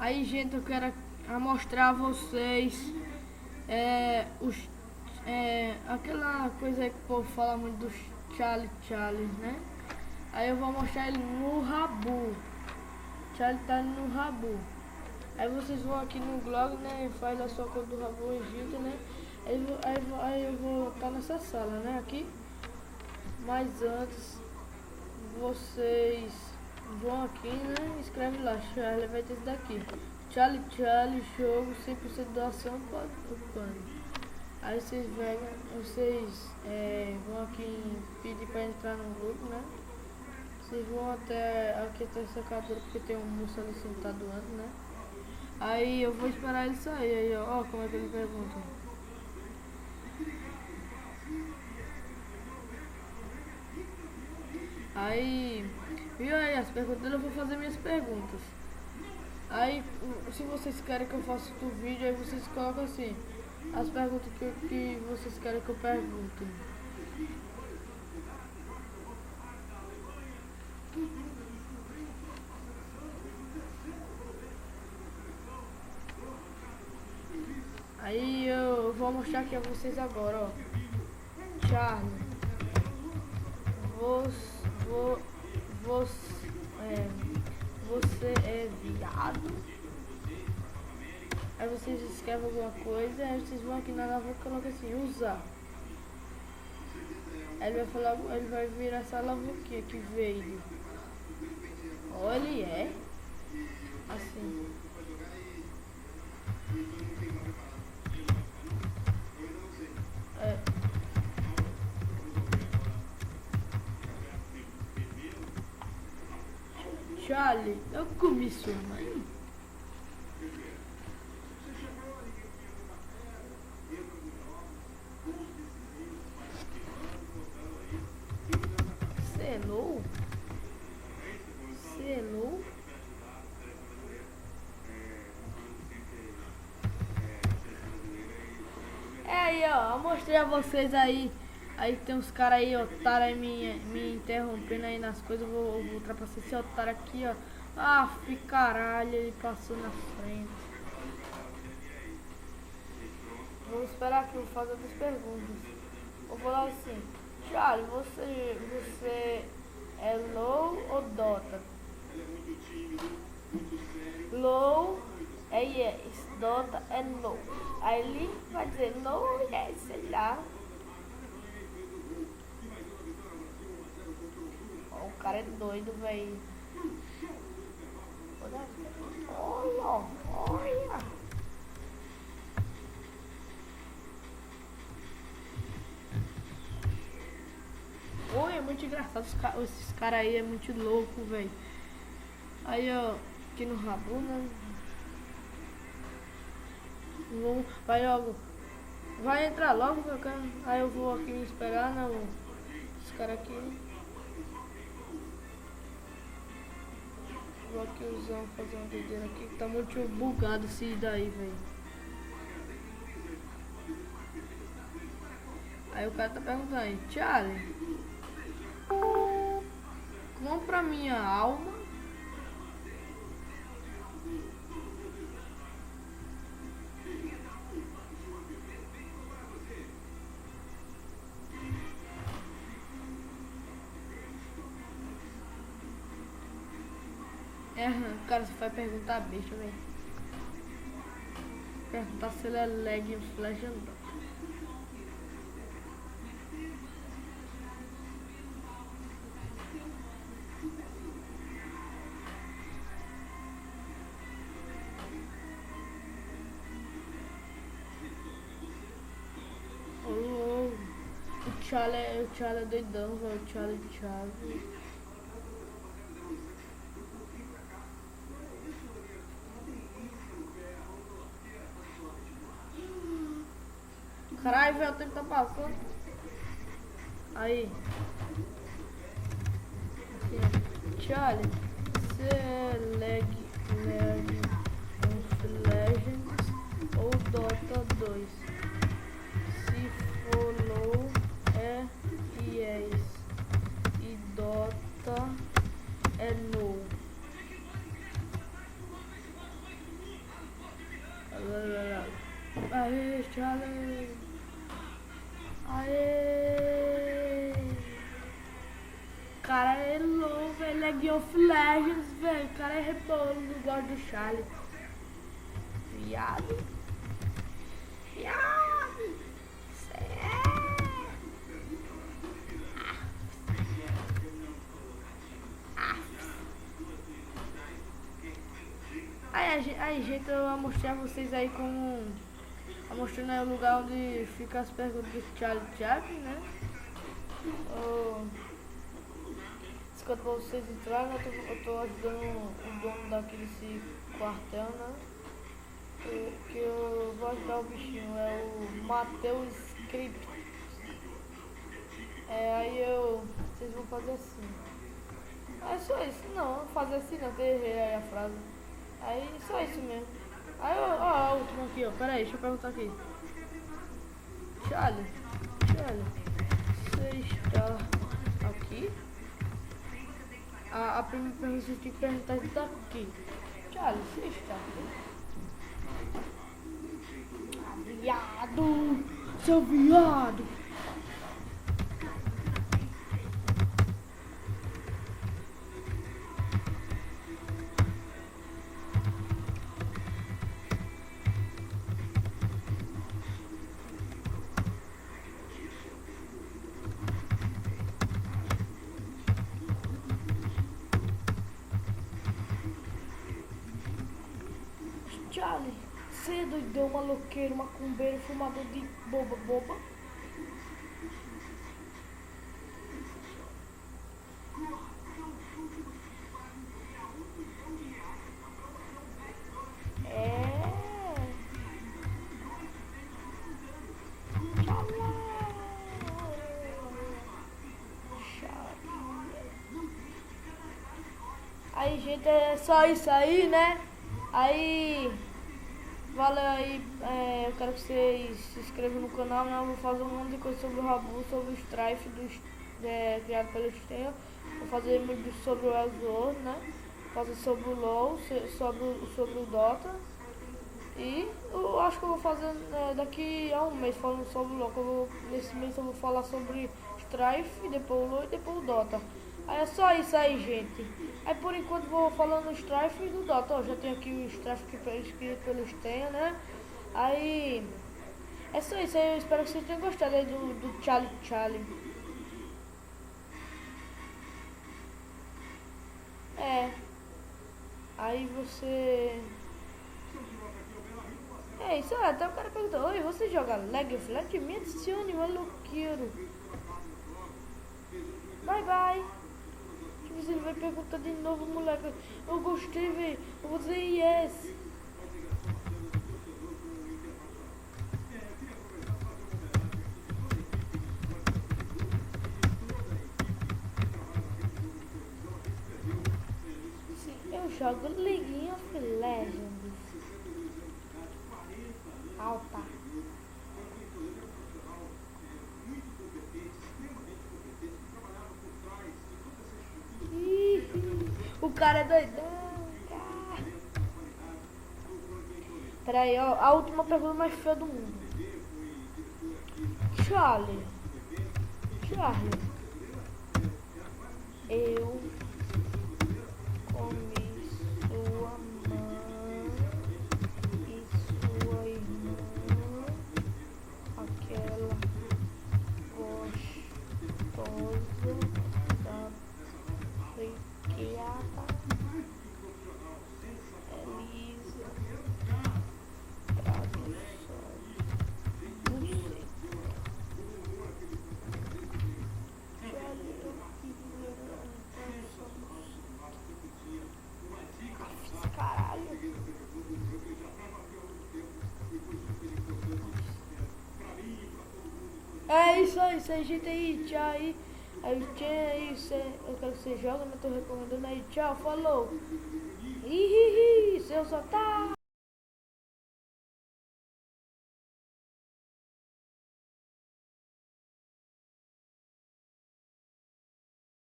Aí, gente, eu quero mostrar a vocês aquela coisa que o povo fala muito dos Charlie, né? Aí eu vou mostrar ele no Rabu. Charlie tá no Rabu. Aí vocês vão aqui no blog, né? Faz a sua conta do Rabu Egito, né? Aí eu vou estar nessa sala, né? Aqui. Mas antes, vocês vão aqui, né? Escreve lá, Charlie, vai ter esse daqui. Charlie, jogo 100% doação para o plano. Aí vocês vão aqui pedir para entrar no grupo, né? Vocês vão aqui até essa captura porque tem um moço ali sentado antes, né? Aí eu vou esperar ele sair, aí ó como é que ele pergunta. Aí, viu aí as perguntas, eu vou fazer minhas perguntas. Aí, se vocês querem que eu faça outro vídeo, aí vocês colocam assim, as perguntas que vocês querem que eu pergunte. Aí eu vou mostrar aqui a vocês agora, ó. Charlie, você é viado? Aí vocês escrevem alguma coisa, aí vocês vão aqui na alavanca e colocam assim, usar. Aí ele vai falar, ele vai virar essa alavanquinha que veio. Olha, ele é assim. Charlie, eu comi sua mãe. Selou? Aí, ó, eu mostrei a vocês aí. Aí tem uns caras aí, otário, aí me interrompendo aí nas coisas. Eu vou ultrapassar esse otário aqui, ó. Ah, caralho, ele passou na frente. Vamos esperar aqui, vou fazer outras perguntas. Vou falar assim, Charlie, você é low ou Dota? Low é yes, Dota é low. Aí ele vai dizer low, yes, sei lá. Ó, o cara é doido, velho. Olha. Oi, é muito engraçado, esses caras aí é muito louco, velho. Aí, ó, aqui no Rabu, né? Vai logo. Vai entrar logo, meu cara. Aí eu vou aqui me esperar, né? Os caras aqui. Vou aqui usar, fazer uma doideira aqui. Tá muito bugado esse daí, velho. Aí o cara tá perguntando aí, Charlie, compra minha alma. O cara só vai perguntar bicho, velho. Perguntar se ele é lag flash and o Charlie é doidão, velho. O Charlie. Caralho, velho, o tempo tá passando. Aí. Charlie, você é League of Legends ou Dota 2? Se for low, é yes. E Dota é no. Aê, Charlie. Aê. Cara, é louco, velho. Ele é League of Legends, velho. O cara é rebolo no gosto do Charlie. Viado. Viado. Cê é. Aí, gente, eu vou mostrar vocês aí como... mostrando aí o lugar onde fica as perguntas do Charlie Chaplin, né? Quando vocês entrarem, eu tô ajudando o dono desse quartel, né? Que eu vou ajudar o bichinho, é o Matheus Script. Vocês vão fazer assim. É só isso, não, fazer assim não, que eu errei aí a frase. Aí só isso mesmo. Aí ó, a última aqui, ó, pera aí, deixa eu perguntar aqui. Charlie, você está aqui? A primeira pergunta você tem que perguntar isso daqui. Charlie, você está aqui? Viado! Seu viado! Charlie, você é doidão, maloqueiro, macumbeiro, fumador de boba. Aí, gente, é só isso aí, né? Aí, valeu aí, eu quero que vocês se inscrevam no canal, né? Eu vou fazer um monte de coisa sobre o Rabu, sobre o Strife criado pelo Stenho. Vou fazer vídeo sobre o Ellsworth, né? Vou fazer sobre o LoL, sobre o Dota. E eu acho que eu vou fazer daqui a um mês falando sobre o LoL. Nesse mês eu vou falar sobre Strife, depois o LoL e depois o Dota. Aí é só isso aí, gente. Aí por enquanto vou falando do Strife e do Dota. Ó, já tem aqui o Strife que foi escrito pelo Stenho, né? Aí é só isso aí. Eu espero que vocês tenham gostado aí do Charlie. Aí você... É isso aí. Até o cara perguntou: oi, você joga League of Legends? Me adicione, maluqueiro. Bye. Ele vai perguntar de novo, moleque. Eu gostei, velho. Eu vou dizer yes. Sim, eu jogo League of Legends. Alta. O cara é doidão, cara. Pera aí, ó. A última pergunta mais feia do mundo. Charlie. Eu comi sua mãe e sua irmã. Aquela gostosa da friquiata. Elisa. Tradução. Não sei. Caralho. É isso aí, gente aí, tchau aí. Aí, eu quero que você jogue, mas tô recomendando aí, tchau, falou. Seu só tá.